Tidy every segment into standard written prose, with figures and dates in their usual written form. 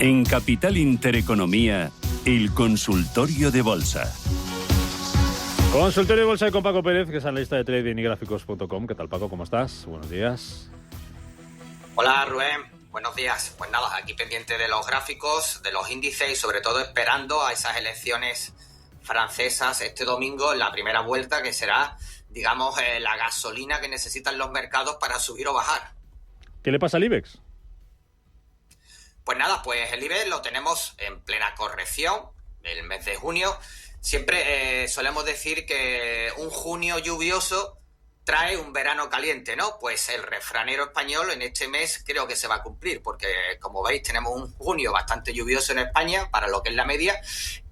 En Capital Intereconomía, el consultorio de bolsa. Consultorio de bolsa con Paco Pérez, que es analista de trading y gráficos.com. ¿Qué tal, Paco? ¿Cómo estás? Buenos días. Hola, Rubén. Buenos días. Pues nada, aquí pendiente de los gráficos, de los índices y sobre todo esperando a esas elecciones francesas este domingo en la primera vuelta, que será, digamos, la gasolina que necesitan los mercados para subir o bajar. ¿Qué le pasa al IBEX? Pues nada, pues el IBEX lo tenemos en plena corrección del mes de junio. Siempre solemos decir que un junio lluvioso trae un verano caliente, ¿no? Pues el refranero español en este mes creo que se va a cumplir, porque como veis tenemos un junio bastante lluvioso en España para lo que es la media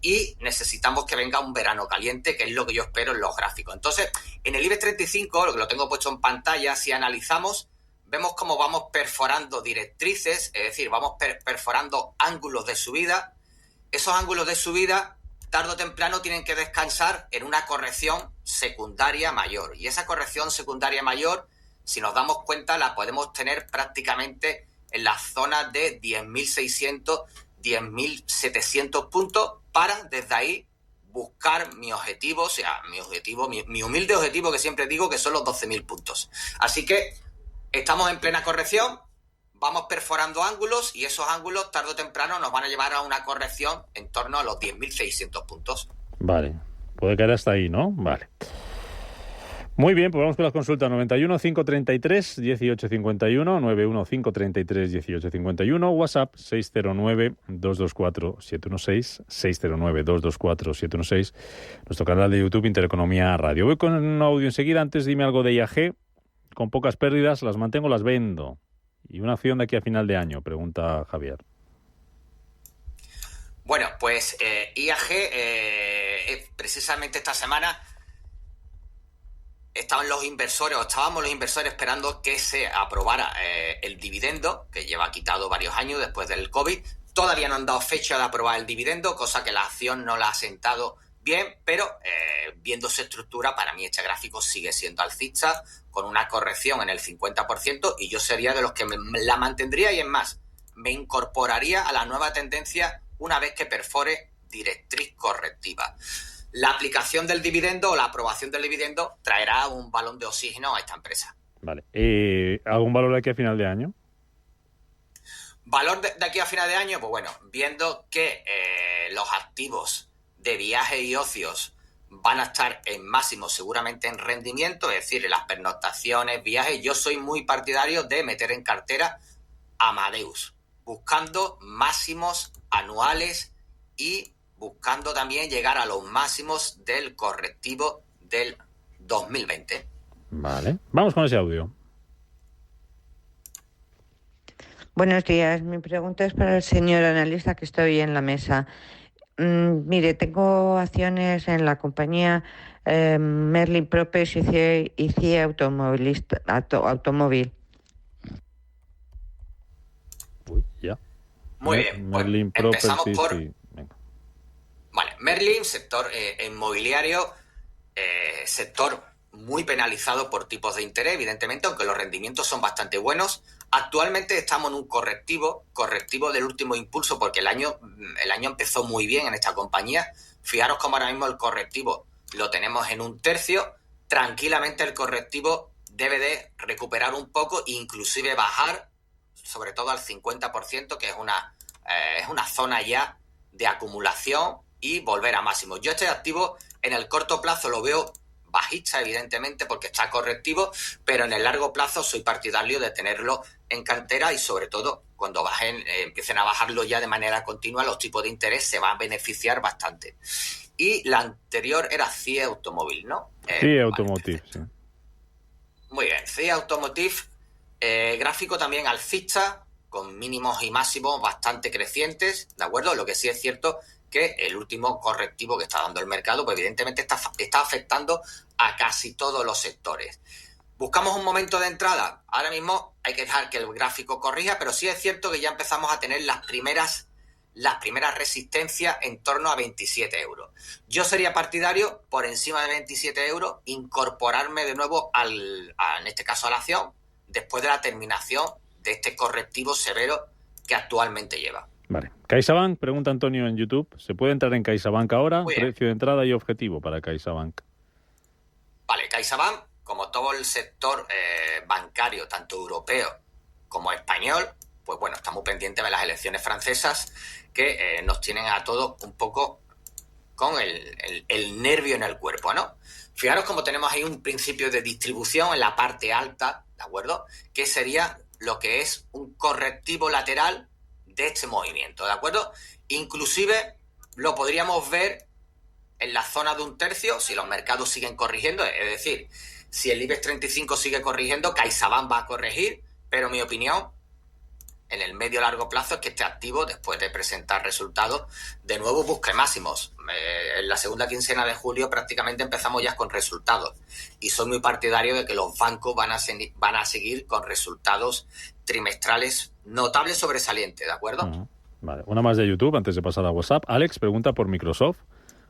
y necesitamos que venga un verano caliente, que es lo que yo espero en los gráficos. Entonces, en el IBEX 35, lo que lo tengo puesto en pantalla, si analizamos, vemos cómo vamos perforando directrices, es decir, vamos perforando ángulos de subida. Esos ángulos de subida, tarde o temprano, tienen que descansar en una corrección secundaria mayor. Y esa corrección secundaria mayor, si nos damos cuenta, la podemos tener prácticamente en la zona de 10.600, 10.700 puntos para, desde ahí, buscar mi objetivo, o sea, mi humilde objetivo que siempre digo que son los 12.000 puntos. Así que estamos en plena corrección, vamos perforando ángulos y esos ángulos tarde o temprano nos van a llevar a una corrección en torno a los 10.600 puntos. Vale, puede caer hasta ahí, ¿no? Vale. Muy bien, pues vamos con las consultas. 91 533 1851, 91 533 1851, WhatsApp 609 224 716, 609 224 716, nuestro canal de YouTube Intereconomía Radio. Voy con un audio enseguida. Antes dime algo de IAG. Con pocas pérdidas, ¿las mantengo o las vendo? ¿Y una acción de aquí a final de año? Pregunta Javier. Bueno, pues IAG, precisamente esta semana estábamos los inversores esperando que se aprobara el dividendo, que lleva quitado varios años después del COVID. Todavía no han dado fecha de aprobar el dividendo, cosa que la acción no la ha sentado bien, pero viendo su estructura, para mí este gráfico sigue siendo alcista, con una corrección en el 50%, y yo sería de los que la mantendría, y es más, me incorporaría a la nueva tendencia una vez que perfore directriz correctiva. La aplicación del dividendo o la aprobación del dividendo traerá un balón de oxígeno a esta empresa. Vale. ¿Algún valor de aquí a final de año? ¿Valor de aquí a final de año? Pues bueno, viendo que los activos de viajes y ocios van a estar en máximo seguramente en rendimiento, es decir, en las pernoctaciones, viajes, yo soy muy partidario de meter en cartera Amadeus, buscando máximos anuales y buscando también llegar a los máximos del correctivo del 2020. Vale, vamos con ese audio. Buenos días, mi pregunta es para el señor analista que está hoy en la mesa. Mire, tengo acciones en la compañía Merlin Properties y CIE Automóvil. Uy, ya. Muy bien, Merlin pues empezamos por... sí. Venga. Vale, Merlin, sector inmobiliario, sector muy penalizado por tipos de interés, evidentemente, aunque los rendimientos son bastante buenos. Actualmente estamos en un correctivo del último impulso, porque el año empezó muy bien en esta compañía. Fijaros cómo ahora mismo el correctivo lo tenemos en 1/3. Tranquilamente el correctivo debe de recuperar un poco e inclusive bajar, sobre todo al 50%, que es una zona ya de acumulación, y volver a máximo. Yo este activo en el corto plazo lo veo bajista, evidentemente, porque está correctivo, pero en el largo plazo soy partidario de tenerlo en cartera, y sobre todo cuando empiecen a bajarlo ya de manera continua, los tipos de interés se van a beneficiar bastante. Y la anterior era CIE Automóvil, ¿no? CIE Automotive, sí. Muy bien, CIE Automotive, gráfico también alcista, con mínimos y máximos bastante crecientes, ¿de acuerdo? Lo que sí es cierto que el último correctivo que está dando el mercado, pues evidentemente está afectando a casi todos los sectores. ¿Buscamos un momento de entrada? Ahora mismo hay que dejar que el gráfico corrija, pero sí es cierto que ya empezamos a tener las primeras resistencias en torno a 27 euros. Yo sería partidario, por encima de 27 euros, incorporarme de nuevo en este caso a la acción, después de la terminación de este correctivo severo que actualmente lleva. Vale. CaixaBank, pregunta Antonio en YouTube. ¿Se puede entrar en CaixaBank ahora? Precio de entrada y objetivo para CaixaBank. Vale, CaixaBank, como todo el sector bancario, tanto europeo como español, pues bueno, estamos pendientes de las elecciones francesas que nos tienen a todos un poco con el nervio en el cuerpo, ¿no? Fijaros como tenemos ahí un principio de distribución en la parte alta, ¿de acuerdo? Que sería lo que es un correctivo lateral de este movimiento, ¿de acuerdo? Inclusive lo podríamos ver en la zona de 1/3 si los mercados siguen corrigiendo, es decir, si el IBEX 35 sigue corrigiendo, CaixaBank va a corregir, pero mi opinión en el medio largo plazo es que este activo, después de presentar resultados, de nuevo busque máximos. En la segunda quincena de julio prácticamente empezamos ya con resultados y soy muy partidario de que los bancos van a seguir con resultados trimestrales notables, sobresalientes, ¿de acuerdo? Vale, una más de YouTube antes de pasar a WhatsApp. Alex pregunta por Microsoft.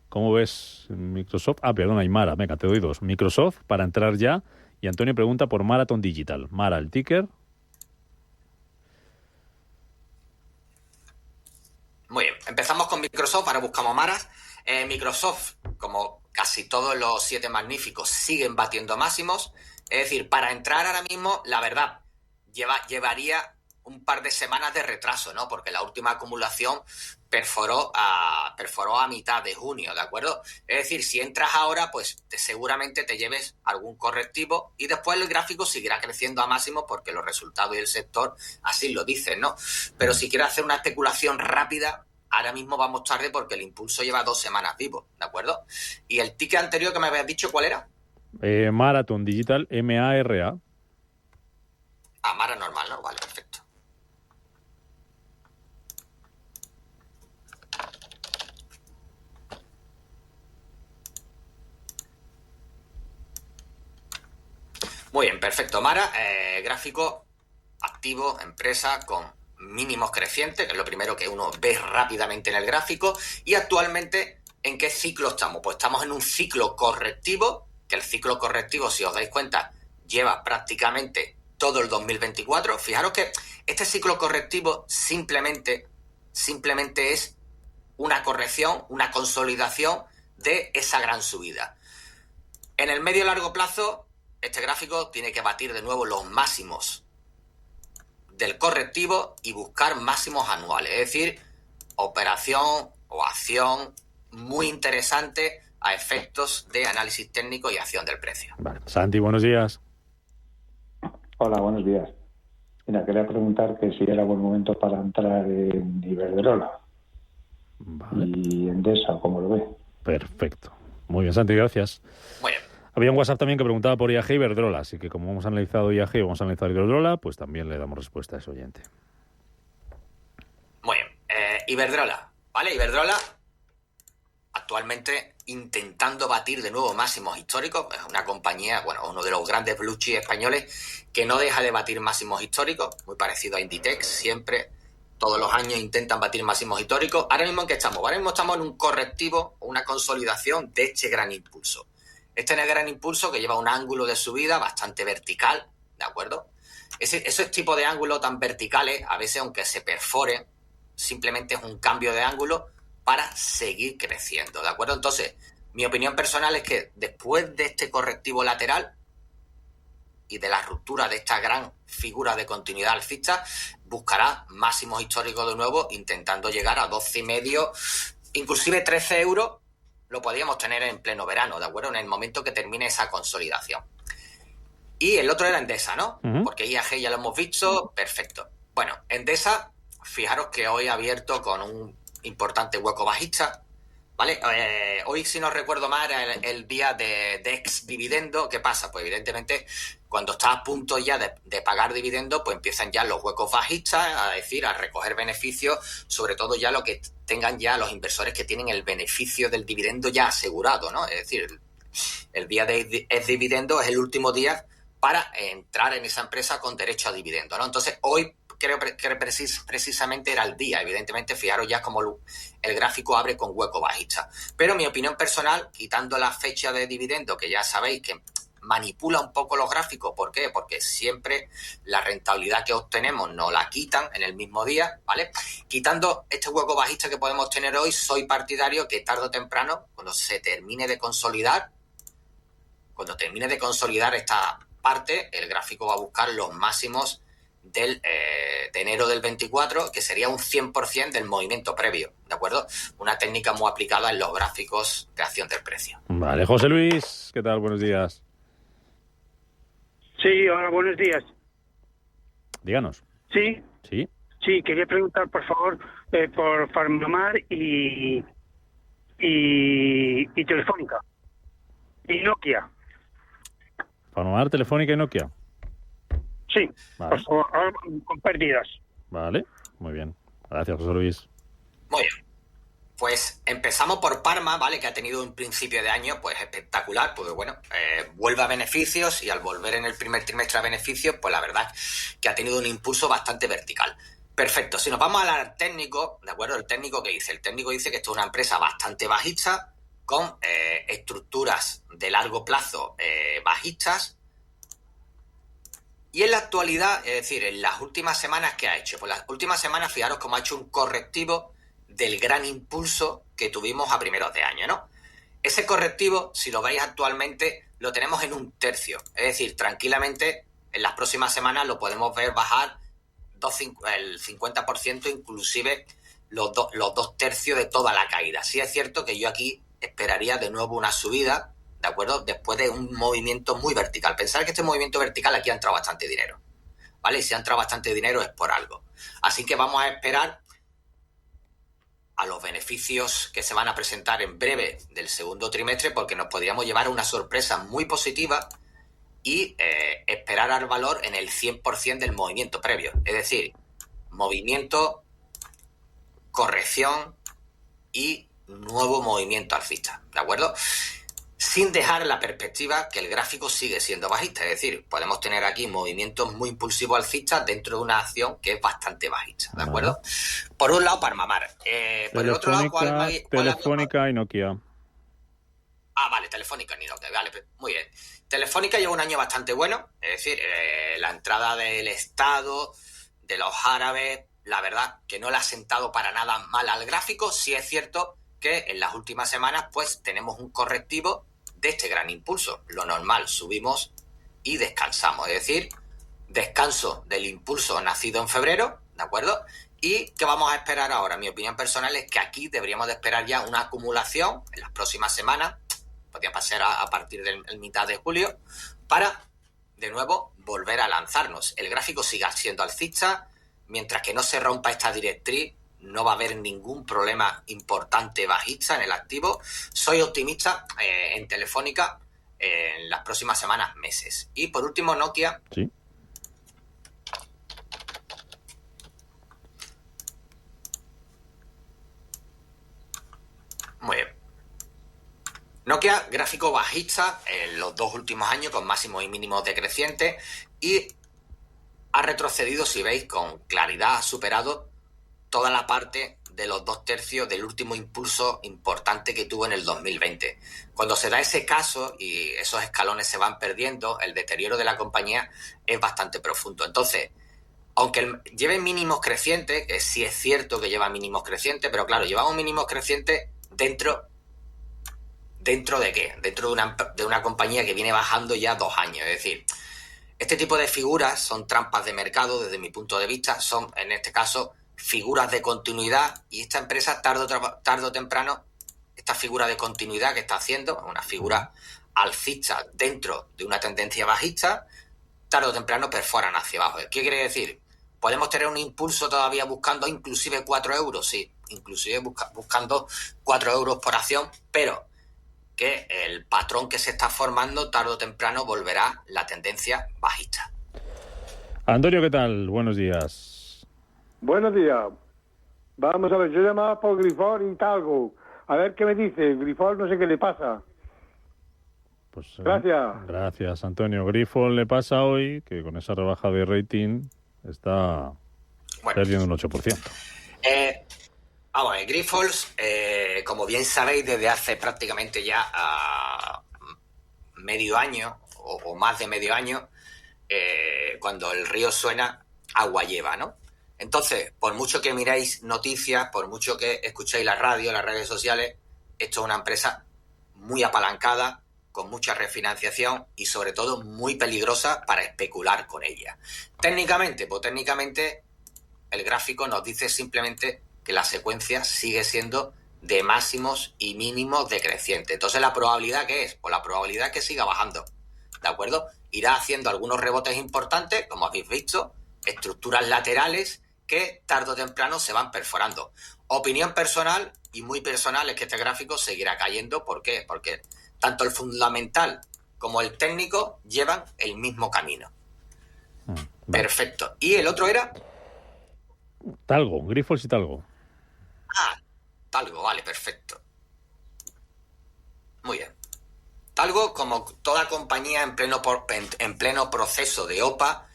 ¿Cómo ves Microsoft? Perdón, Aymara, venga, te doy dos. Microsoft para entrar ya, y Antonio pregunta por Marathon Digital. Mara, el ticker. Muy bien, empezamos con Microsoft, ahora buscamos Maras. Microsoft, como casi todos los 7 magníficos, siguen batiendo máximos. Es decir, para entrar ahora mismo, la verdad, llevaría un par de semanas de retraso, ¿no? Porque la última acumulación perforó a mitad de junio, ¿de acuerdo? Es decir, si entras ahora, pues seguramente te lleves algún correctivo y después el gráfico seguirá creciendo a máximo porque los resultados y el sector así lo dicen, ¿no? Pero si quieres hacer una especulación rápida, ahora mismo vamos tarde porque el impulso lleva 2 semanas vivo, ¿de acuerdo? Y el ticket anterior que me habías dicho, ¿cuál era? Marathon Digital, MARA. Mara normal, ¿no? Vale, perfecto. Muy bien, perfecto. Mara, gráfico activo, empresa con mínimos crecientes, que es lo primero que uno ve rápidamente en el gráfico. Y actualmente, ¿en qué ciclo estamos? Pues estamos en un ciclo correctivo, que el ciclo correctivo, si os dais cuenta, lleva prácticamente todo el 2024. Fijaros que este ciclo correctivo simplemente es una corrección, una consolidación de esa gran subida. En el medio y largo plazo, este gráfico tiene que batir de nuevo los máximos del correctivo y buscar máximos anuales. Es decir, operación o acción muy interesante a efectos de análisis técnico y acción del precio. Vale. Santi, buenos días. Hola, buenos días. Mira, quería preguntar que si era buen momento para entrar en Iberdrola. Vale. Y Endesa, ¿cómo lo ve? Perfecto. Muy bien, Santi, gracias. Muy bien. Había un WhatsApp también que preguntaba por IAG y Iberdrola, así que como hemos analizado IAG y vamos a analizar Iberdrola, pues también le damos respuesta a ese oyente. Muy bien. Iberdrola, ¿vale? Iberdrola actualmente intentando batir de nuevo máximos históricos. Es una compañía, bueno, uno de los grandes blue chips españoles que no deja de batir máximos históricos, muy parecido a Inditex, siempre, todos los años intentan batir máximos históricos. Ahora mismo, ¿en qué estamos? Ahora mismo estamos en un correctivo, una consolidación de este gran impulso. Este gran impulso que lleva un ángulo de subida bastante vertical, ¿de acuerdo? Esos tipos de ángulos tan verticales, a veces aunque se perforen, simplemente es un cambio de ángulo para seguir creciendo, ¿de acuerdo? Entonces, mi opinión personal es que después de este correctivo lateral y de la ruptura de esta gran figura de continuidad alcista, buscará máximos históricos de nuevo, intentando llegar a 12,5, inclusive 13 euros, lo podríamos tener en pleno verano, ¿de acuerdo? En el momento que termine esa consolidación. Y el otro era Endesa, ¿no? Porque IAG ya lo hemos visto, perfecto. Bueno, Endesa, fijaros que hoy ha abierto con un importante hueco bajista, ¿vale? Hoy, si no recuerdo mal, era el día de ex dividendo. ¿Qué pasa? Pues evidentemente, cuando está a punto ya de pagar dividendo, pues empiezan ya los huecos bajistas, a recoger beneficios, sobre todo ya lo que tengan ya los inversores que tienen el beneficio del dividendo ya asegurado, ¿no? Es decir, el día de ex dividendo es el último día para entrar en esa empresa con derecho a dividendo, ¿no? Entonces, hoy creo que precisamente era el día. Evidentemente, fijaros ya como el gráfico abre con hueco bajista. Pero mi opinión personal, quitando la fecha de dividendo, que ya sabéis que manipula un poco los gráficos. ¿Por qué? Porque siempre la rentabilidad que obtenemos nos la quitan en el mismo día, ¿vale? Quitando este hueco bajista que podemos tener hoy, soy partidario que tarde o temprano, cuando se termine de consolidar, esta parte, el gráfico va a buscar los máximos de enero del 24, que sería un 100% del movimiento previo, ¿de acuerdo? Una técnica muy aplicada en los gráficos de acción del precio. Vale, José Luis, ¿qué tal? Buenos días. Sí, hola, buenos días. Díganos. Sí, Sí. sí, quería preguntar, por favor, por Farmamar y Telefónica. Y Nokia. Farmamar, Telefónica y Nokia. Sí, Vale. por favor, ahora con pérdidas. Vale, muy bien. Gracias, José Luis. Muy bien. Pues empezamos por Parma, ¿vale? Que ha tenido un principio de año pues espectacular, porque bueno, vuelve a beneficios y al volver en el primer trimestre a beneficios, pues la verdad que ha tenido un impulso bastante vertical. Perfecto, si nos vamos al técnico, ¿de acuerdo? El técnico que dice, que esto es una empresa bastante bajista, con estructuras de largo plazo bajistas. Y en la actualidad, es decir, en las últimas semanas, ¿qué ha hecho? Pues las últimas semanas, fijaros cómo ha hecho un correctivo del gran impulso que tuvimos a primeros de año, ¿no? Ese correctivo, si lo veis actualmente, lo tenemos en un tercio. Es decir, tranquilamente, en las próximas semanas lo podemos ver bajar el 50%, inclusive los dos tercios de toda la caída. Sí es cierto que yo aquí esperaría de nuevo una subida, ¿de acuerdo? Después de un movimiento muy vertical. Pensar que este movimiento vertical aquí ha entrado bastante dinero, ¿vale? Y si ha entrado bastante dinero es por algo. Así que vamos a esperar a los beneficios que se van a presentar en breve del segundo trimestre, porque nos podríamos llevar a una sorpresa muy positiva y esperar al valor en el 100% del movimiento previo. Es decir, movimiento, corrección y nuevo movimiento alcista, ¿de acuerdo? Sin dejar la perspectiva que el gráfico sigue siendo bajista. Es decir, podemos tener aquí movimientos muy impulsivos alcistas dentro de una acción que es bastante bajista, ¿de acuerdo? Por un lado, Parmamar. Por el otro lado, Telefónica y Nokia. Ah, vale, Telefónica y Nokia. Vale, muy bien. Telefónica lleva un año bastante bueno. Es decir, la entrada del Estado, de los árabes, la verdad que no le ha sentado para nada mal al gráfico. Sí es cierto que en las últimas semanas pues tenemos un correctivo de este gran impulso. Lo normal, subimos y descansamos. Es decir, descanso del impulso nacido en febrero, ¿de acuerdo? ¿Y qué vamos a esperar ahora? Mi opinión personal es que aquí deberíamos de esperar ya una acumulación en las próximas semanas, podría pasar a partir del mitad de julio, para de nuevo volver a lanzarnos. El gráfico siga siendo alcista, mientras que no se rompa esta directriz, no va a haber ningún problema importante bajista en el activo. Soy optimista en Telefónica en las próximas semanas, meses. Y por último, Nokia. Sí. Muy bien. Nokia, gráfico bajista en los 2 últimos años, con máximos y mínimos decrecientes, y ha retrocedido, si veis, con claridad, ha superado toda la parte de los 2 tercios del último impulso importante que tuvo en el 2020. Cuando se da ese caso y esos escalones se van perdiendo, el deterioro de la compañía es bastante profundo. Entonces, aunque lleve mínimos crecientes, que sí es cierto que lleva mínimos crecientes, pero claro, llevamos mínimos crecientes ¿dentro de qué? Dentro de una compañía que viene bajando ya 2 años. Es decir, este tipo de figuras son trampas de mercado desde mi punto de vista, son en este caso figuras de continuidad, y esta empresa tarde o temprano, esta figura de continuidad que está haciendo, una figura alcista dentro de una tendencia bajista, tarde o temprano perforan hacia abajo. ¿Qué quiere decir? ¿Podemos tener un impulso todavía buscando inclusive 4 euros? Sí, inclusive buscando 4 euros por acción, pero que el patrón que se está formando tarde o temprano volverá la tendencia bajista. Antonio, ¿qué tal? Buenos días. Buenos días. Vamos a ver, yo llamaba por Grifols y Talgo. A ver qué me dice. Grifols no sé qué le pasa. Pues, gracias. Gracias, Antonio. Grifols le pasa hoy que con esa rebaja de rating está perdiendo un 8%. Vamos, Grifols, como bien sabéis, desde hace prácticamente ya medio año o más de medio año, cuando el río suena, agua lleva, ¿no? Entonces, por mucho que miráis noticias, por mucho que escuchéis la radio, las redes sociales, esto es una empresa muy apalancada, con mucha refinanciación y sobre todo muy peligrosa para especular con ella. Técnicamente, pues técnicamente el gráfico nos dice simplemente que la secuencia sigue siendo de máximos y mínimos decrecientes. Entonces, ¿la probabilidad qué es? Pues la probabilidad es que siga bajando, ¿de acuerdo? Irá haciendo algunos rebotes importantes, como habéis visto, estructuras laterales que tarde o temprano se van perforando. Opinión personal y muy personal es que este gráfico seguirá cayendo. ¿Por qué? Porque tanto el fundamental como el técnico llevan el mismo camino. Vale. Perfecto. ¿Y el otro era? Talgo, Grifols y Talgo. Talgo, vale, perfecto. Muy bien. Talgo, como toda compañía en pleno proceso de OPA,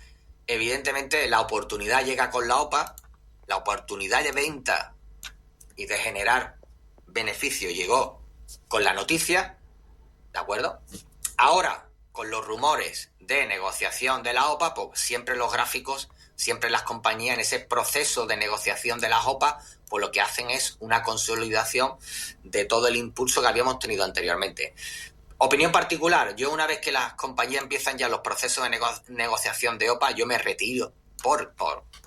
evidentemente la oportunidad llega con la OPA, la oportunidad de venta y de generar beneficio llegó con la noticia, ¿de acuerdo? Ahora, con los rumores de negociación de la OPA, pues siempre los gráficos, siempre las compañías en ese proceso de negociación de las OPA, pues lo que hacen es una consolidación de todo el impulso que habíamos tenido anteriormente. Opinión particular, yo una vez que las compañías empiezan ya los procesos de negociación de OPA, yo me retiro por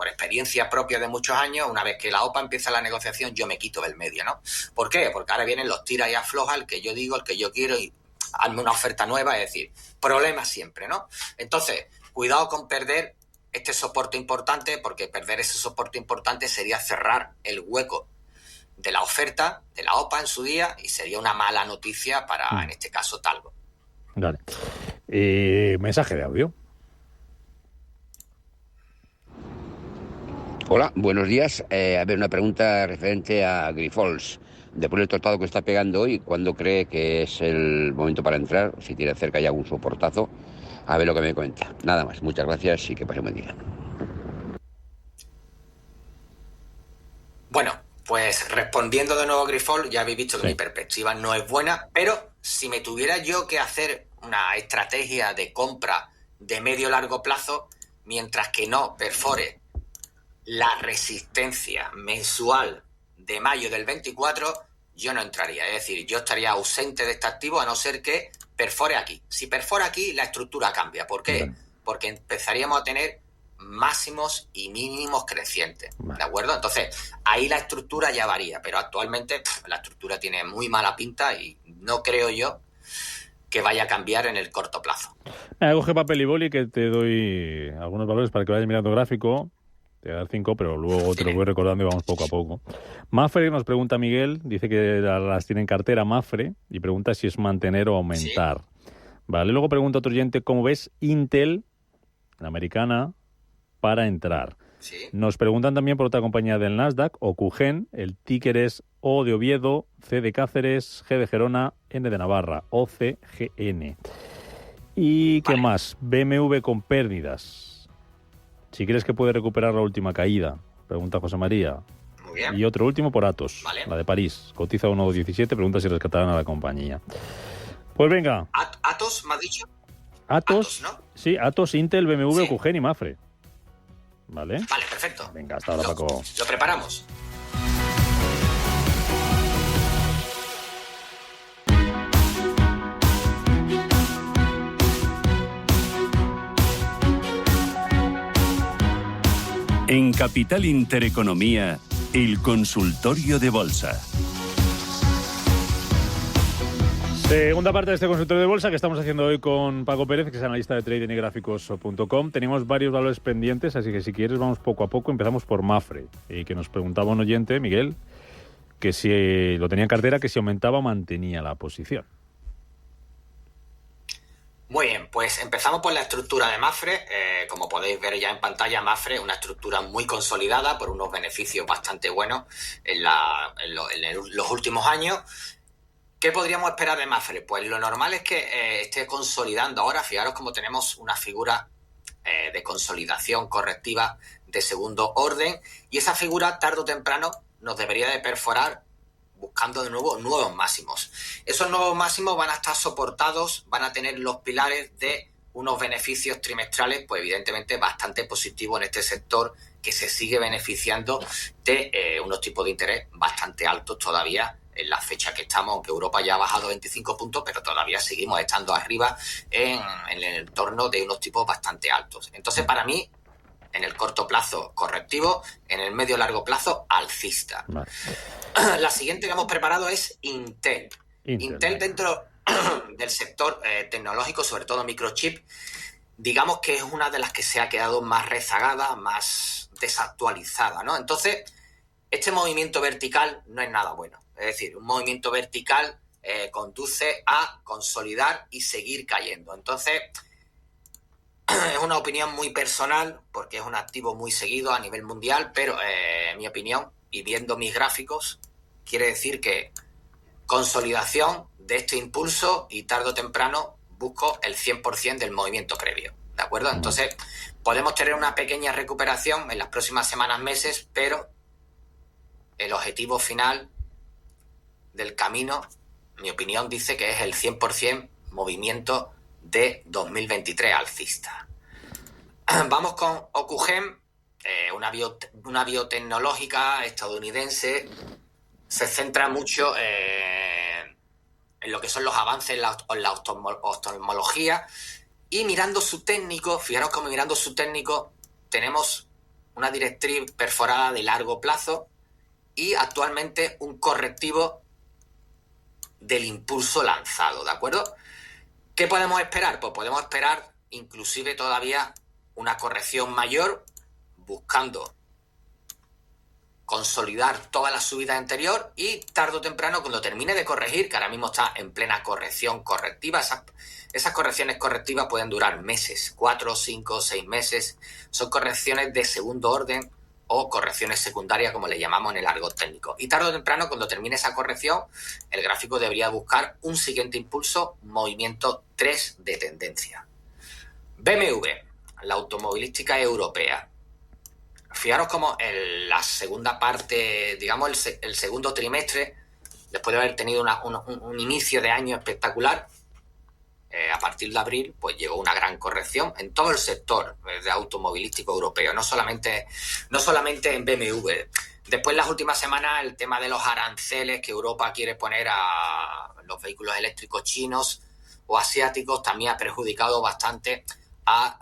experiencia propia de muchos años. Una vez que la OPA empieza la negociación, yo me quito del medio, ¿no? ¿Por qué? Porque ahora vienen los tira y afloja, el que yo digo, el que yo quiero, y hazme una oferta nueva, es decir, problemas siempre, ¿no? Entonces, cuidado con perder este soporte importante, porque perder ese soporte importante sería cerrar el hueco de la oferta de la OPA en su día y sería una mala noticia para, en este caso, Talgo. Vale. Mensaje de audio. Hola, buenos días. A ver, una pregunta referente a Grifols. Después del tortado que está pegando hoy, ¿cuándo cree que es el momento para entrar? Si tiene cerca ya algún soportazo, a ver lo que me cuenta. Nada más, muchas gracias y que pase un buen día. Bueno, pues respondiendo de nuevo a Grifols, ya habéis visto que mi perspectiva no es buena, pero si me tuviera yo que hacer una estrategia de compra de medio-largo plazo, mientras que no perfore la resistencia mensual de mayo del 24, yo no entraría. Es decir, yo estaría ausente de este activo a no ser que perfore aquí. Si perfora aquí, la estructura cambia. ¿Por qué? Vale. Porque empezaríamos a tener máximos y mínimos crecientes. Vale. ¿De acuerdo? Entonces, ahí la estructura ya varía, pero actualmente la estructura tiene muy mala pinta y no creo yo que vaya a cambiar en el corto plazo. Coge papel y boli que te doy algunos valores para que vayas mirando gráfico. Te voy a dar 5, pero luego te lo voy recordando y vamos poco a poco. Mafre nos pregunta Miguel, dice que las tiene en cartera Mafre y pregunta si es mantener o aumentar. Sí. Vale, luego pregunta otro oyente, ¿cómo ves Intel, la americana, para entrar? Sí. Nos preguntan también por otra compañía del Nasdaq, Ocugen, el ticker es O de Oviedo, C de Cáceres, G de Gerona, N de Navarra, OCGN. ¿Y qué más? BMW con pérdidas. Si crees que puede recuperar la última caída, pregunta José María. Muy bien. Y otro último por Atos, vale. La de París. Cotiza 1,17, pregunta si rescatarán a la compañía. Pues venga. ¿Atos me ha dicho? Atos, ¿no? Sí, Atos, Intel, BMW, sí. Ocugen y Mafre. ¿Vale? Vale, perfecto. Venga, hasta ahora, Paco. Lo preparamos. En Capital Intereconomía, el consultorio de bolsa. Segunda parte de este consultorio de bolsa que estamos haciendo hoy con Paco Pérez, que es analista de trading y gráficos.com. Tenemos varios valores pendientes, así que si quieres vamos poco a poco. Empezamos por Mafre, y que nos preguntaba un oyente, Miguel, que si lo tenía en cartera, que si aumentaba o mantenía la posición. Muy bien, pues empezamos por la estructura de Mafre. Como podéis ver ya en pantalla, Mafre es una estructura muy consolidada por unos beneficios bastante buenos en los últimos años. ¿Qué podríamos esperar de Mafre? Pues lo normal es que esté consolidando ahora. Fijaros cómo tenemos una figura de consolidación correctiva de segundo orden y esa figura tarde o temprano nos debería de perforar buscando de nuevo nuevos máximos. Esos nuevos máximos van a estar soportados, van a tener los pilares de unos beneficios trimestrales, pues evidentemente bastante positivos en este sector, que se sigue beneficiando de unos tipos de interés bastante altos todavía en la fecha que estamos, aunque Europa ya ha bajado 25 puntos, pero todavía seguimos estando arriba en el entorno de unos tipos bastante altos. Entonces, para mí, en el corto plazo, correctivo, en el medio largo plazo, alcista. Vale. La siguiente que hemos preparado es Intel. Intel dentro del sector tecnológico, sobre todo microchip, digamos que es una de las que se ha quedado más rezagada, más desactualizada, ¿no? Entonces, este movimiento vertical no es nada bueno. Es decir, un movimiento vertical conduce a consolidar y seguir cayendo. Entonces, es una opinión muy personal, porque es un activo muy seguido a nivel mundial, pero mi opinión, y viendo mis gráficos, quiere decir que consolidación de este impulso y tarde o temprano busco el 100% del movimiento previo, ¿de acuerdo? Entonces, podemos tener una pequeña recuperación en las próximas semanas, meses, pero el objetivo final del camino, mi opinión, dice que es el 100% movimiento de 2023 alcista. Vamos con Ocugen, una biotecnológica estadounidense. Se centra mucho en lo que son los avances en la oftalmología, y mirando su técnico, fijaros cómo mirando su técnico tenemos una directriz perforada de largo plazo y actualmente un correctivo del impulso lanzado, ¿de acuerdo? ¿Qué podemos esperar? Pues podemos esperar inclusive todavía una corrección mayor, buscando consolidar toda la subida anterior y tarde o temprano, cuando termine de corregir, que ahora mismo está en plena corrección correctiva, esas correcciones correctivas pueden durar meses, 4, 5, 6 meses, son correcciones de segundo orden o correcciones secundarias, como le llamamos en el argot técnico. Y tarde o temprano, cuando termine esa corrección, el gráfico debería buscar un siguiente impulso, movimiento 3 de tendencia. BMW, la automovilística europea. Fijaros cómo en la segunda parte, digamos el segundo trimestre, después de haber tenido un inicio de año espectacular, a partir de abril, pues llegó una gran corrección en todo el sector de automovilístico europeo, no solamente en BMW. Después, las últimas semanas, el tema de los aranceles que Europa quiere poner a los vehículos eléctricos chinos o asiáticos también ha perjudicado bastante a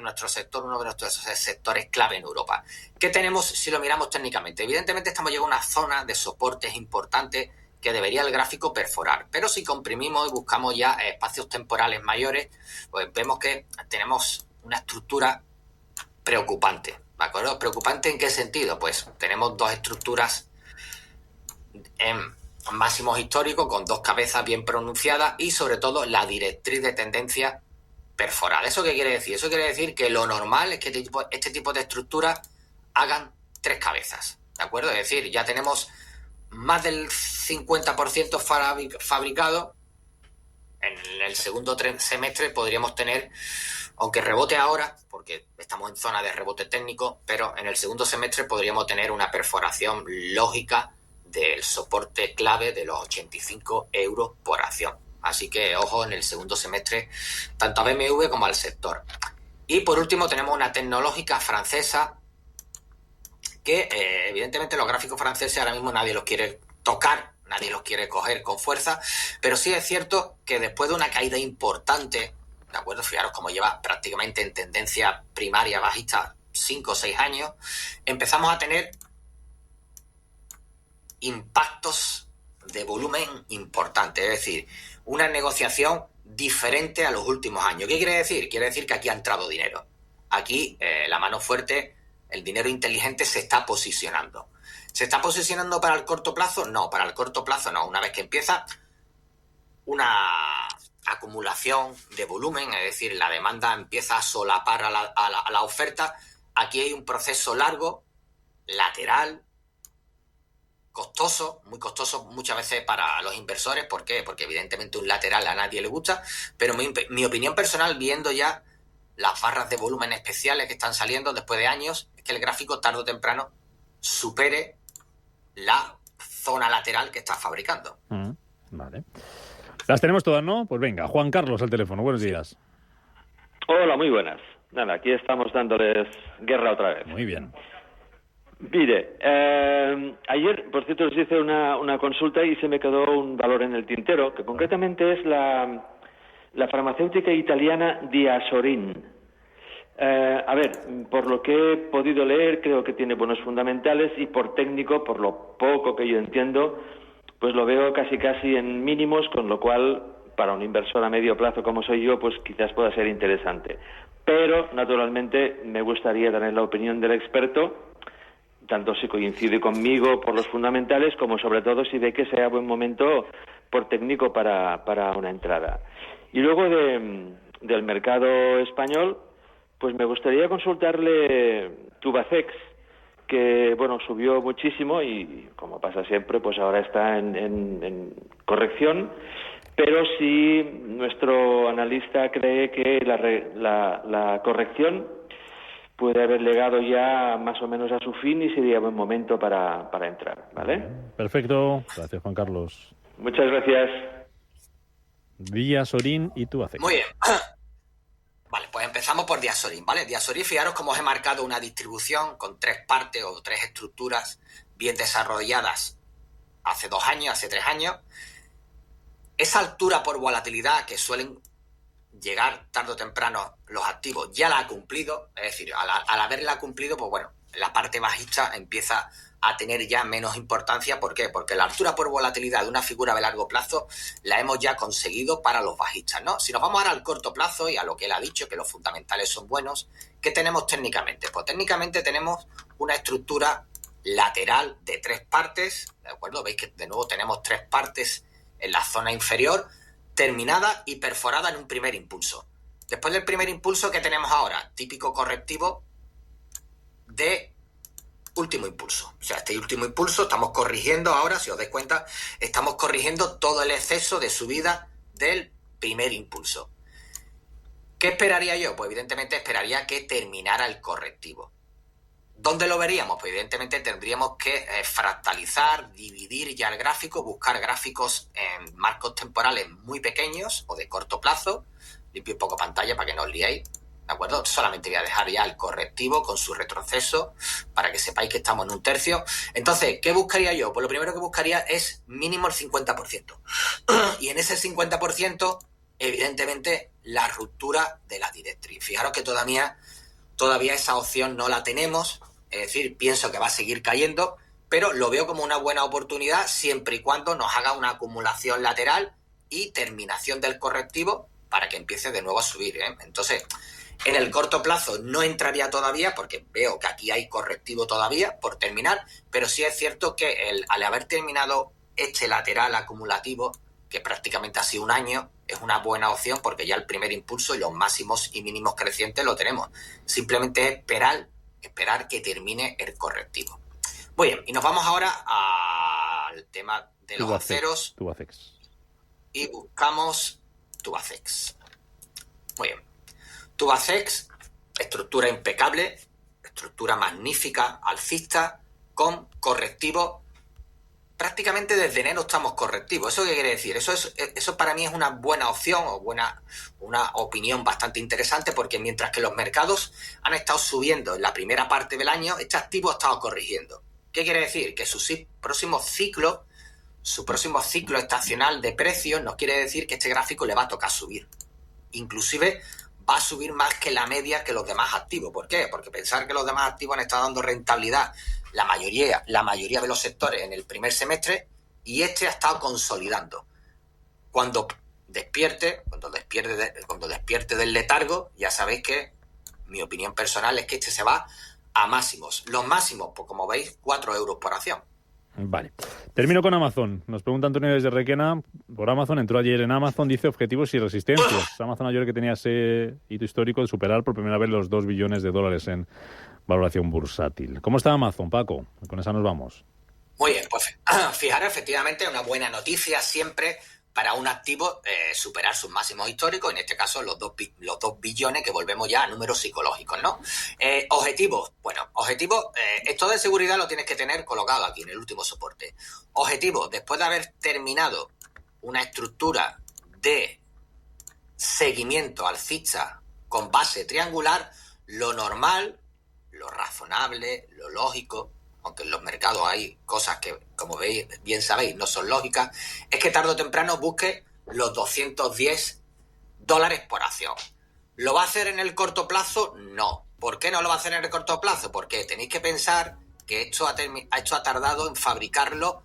nuestro sector, uno de nuestros sectores clave en Europa. ¿Qué tenemos si lo miramos técnicamente? Evidentemente estamos llegando a una zona de soportes importantes que debería el gráfico perforar, pero si comprimimos y buscamos ya espacios temporales mayores, pues vemos que tenemos una estructura preocupante, ¿de acuerdo? ¿Preocupante en qué sentido? Pues tenemos dos estructuras en máximos históricos con dos cabezas bien pronunciadas y sobre todo la directriz de tendencia perforada. ¿Eso qué quiere decir? Eso quiere decir que lo normal es que este tipo de estructuras hagan tres cabezas, ¿de acuerdo? Es decir, ya tenemos más del 50% fabricado. En el segundo semestre podríamos tener, aunque rebote ahora, porque estamos en zona de rebote técnico, pero en el segundo semestre podríamos tener una perforación lógica del soporte clave de los 85 euros por acción. Así que ojo en el segundo semestre, tanto a BMW como al sector. Y por último tenemos una tecnológica francesa que evidentemente los gráficos franceses ahora mismo nadie los quiere tocar, nadie los quiere coger con fuerza, pero sí es cierto que después de una caída importante, ¿de acuerdo? Fijaros cómo lleva prácticamente en tendencia primaria bajista 5 o 6 años, empezamos a tener impactos de volumen importante, es decir, una negociación diferente a los últimos años. ¿Qué quiere decir? Quiere decir que aquí ha entrado dinero. Aquí la mano fuerte, el dinero inteligente se está posicionando. ¿Se está posicionando para el corto plazo? No, para el corto plazo no. Una vez que empieza una acumulación de volumen, es decir, la demanda empieza a solapar a la oferta, aquí hay un proceso largo, lateral, costoso, muy costoso muchas veces para los inversores. ¿Por qué? Porque evidentemente un lateral a nadie le gusta, pero mi opinión personal, viendo ya las barras de volumen especiales que están saliendo después de años, es que el gráfico tarde o temprano supere la zona lateral que está fabricando. Vale. Las tenemos todas, ¿no? Pues venga, Juan Carlos al teléfono. Buenos días. Hola, muy buenas. Nada, aquí estamos dándoles guerra otra vez. Muy bien. Mire, ayer, por cierto, les hice una consulta y se me quedó un valor en el tintero, que concretamente es la farmacéutica italiana Diasorin. A ver, por lo que he podido leer, creo que tiene buenos fundamentales y por técnico, por lo poco que yo entiendo, pues lo veo casi en mínimos, con lo cual, para un inversor a medio plazo como soy yo, pues quizás pueda ser interesante. Pero, naturalmente, me gustaría tener la opinión del experto, tanto si coincide conmigo por los fundamentales, como sobre todo si ve que sea buen momento por técnico para una entrada. Y luego del mercado español, pues me gustaría consultarle Tubacex, que bueno, subió muchísimo y, como pasa siempre, pues ahora está en corrección, pero si nuestro analista cree que la corrección puede haber llegado ya más o menos a su fin y sería buen momento para entrar, ¿vale? Perfecto. Gracias, Juan Carlos. Muchas gracias. Diasorin y Tubacex. Muy bien. Vale, pues empezamos por Diasorin, ¿vale? Diasorin, fijaros cómo os he marcado una distribución con 3 partes o 3 estructuras bien desarrolladas hace 2 años, hace 3 años. Esa altura por volatilidad que suelen llegar tarde o temprano los activos ya la ha cumplido, es decir, al haberla cumplido, pues bueno, la parte bajista empieza a tener ya menos importancia. ¿Por qué? Porque la altura por volatilidad de una figura de largo plazo la hemos ya conseguido para los bajistas, ¿no? Si nos vamos ahora al corto plazo y a lo que él ha dicho, que los fundamentales son buenos, ¿qué tenemos técnicamente? Pues técnicamente tenemos una estructura lateral de 3 partes, ¿de acuerdo? Veis que de nuevo tenemos 3 partes en la zona inferior, terminada y perforada en un primer impulso. Después del primer impulso, ¿qué tenemos ahora? Típico correctivo de último impulso. O sea, este último impulso estamos corrigiendo ahora, si os dais cuenta, estamos corrigiendo todo el exceso de subida del primer impulso. ¿Qué esperaría yo? Pues evidentemente esperaría que terminara el correctivo. ¿Dónde lo veríamos? Pues evidentemente tendríamos que fractalizar, dividir ya el gráfico, buscar gráficos en marcos temporales muy pequeños o de corto plazo. Limpio un poco pantalla para que no os liéis, ¿de acuerdo? Solamente voy a dejar ya el correctivo con su retroceso para que sepáis que estamos en un tercio. Entonces, ¿qué buscaría yo? Pues lo primero que buscaría es mínimo el 50%. Y en ese 50%, evidentemente, la ruptura de la directriz. Fijaros que todavía esa opción no la tenemos. Es decir, pienso que va a seguir cayendo, pero lo veo como una buena oportunidad siempre y cuando nos haga una acumulación lateral y terminación del correctivo para que empiece de nuevo a subir, ¿eh? Entonces, en el corto plazo no entraría todavía porque veo que aquí hay correctivo todavía por terminar, pero sí es cierto que al haber terminado este lateral acumulativo, que prácticamente ha sido un año, es una buena opción porque ya el primer impulso y los máximos y mínimos crecientes lo tenemos. Simplemente es esperar que termine el correctivo. Muy bien, y nos vamos ahora al tema de los aceros. Tubacex. Y buscamos Tubacex. Muy bien. Tubacex, estructura impecable, estructura magnífica, alcista, con correctivo. Prácticamente desde enero estamos correctivos. ¿Eso qué quiere decir? Eso para mí es una buena opción o una opinión bastante interesante, porque mientras que los mercados han estado subiendo en la primera parte del año, este activo ha estado corrigiendo. ¿Qué quiere decir? Que su próximo ciclo estacional de precios nos quiere decir que este gráfico le va a tocar subir. Inclusive va a subir más que la media que los demás activos. ¿Por qué? Porque pensar que los demás activos han estado dando rentabilidad la mayoría de los sectores en el primer semestre y este ha estado consolidando. Cuando despierte del letargo, ya sabéis que mi opinión personal es que este se va a máximos. Los máximos, pues como veis, 4 euros por acción. Vale. Termino con Amazon. Nos pregunta Antonio desde Requena por Amazon. Entró ayer en Amazon, dice objetivos y resistencias. Amazon ayer que tenía ese hito histórico de superar por primera vez los $2 billones en valoración bursátil. ¿Cómo está Amazon, Paco? Con esa nos vamos. Muy bien, pues fijaros, efectivamente, una buena noticia siempre para un activo superar sus máximos históricos, en este caso los 2 billones, que volvemos ya a números psicológicos, ¿no? Objetivos, esto de seguridad lo tienes que tener colocado aquí en el último soporte. Objetivo, después de haber terminado una estructura de seguimiento alcista con base triangular, lo normal, lo razonable, lo lógico, aunque en los mercados hay cosas que, como veis, bien sabéis, no son lógicas, es que tarde o temprano busque los $210 por acción. ¿Lo va a hacer en el corto plazo? No. ¿Por qué no lo va a hacer en el corto plazo? Porque tenéis que pensar que esto ha tardado en fabricarlo,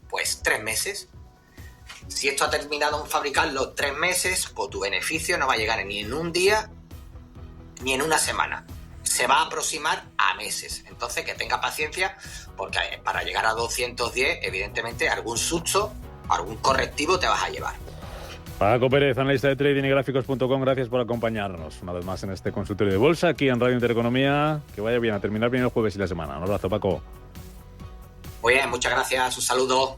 pues, 3 meses. Si esto ha terminado en fabricarlo 3 meses, pues tu beneficio no va a llegar ni en un día ni en una semana. Se va a aproximar a meses. Entonces, que tenga paciencia, porque para llegar a 210, evidentemente, algún susto, algún correctivo te vas a llevar. Paco Pérez, analista de trading y gráficos.com, gracias por acompañarnos una vez más en este consultorio de bolsa, aquí en Radio Intereconomía. Que vaya bien, a terminar bien el jueves y la semana. Un abrazo, Paco. Muy bien, muchas gracias, un saludo.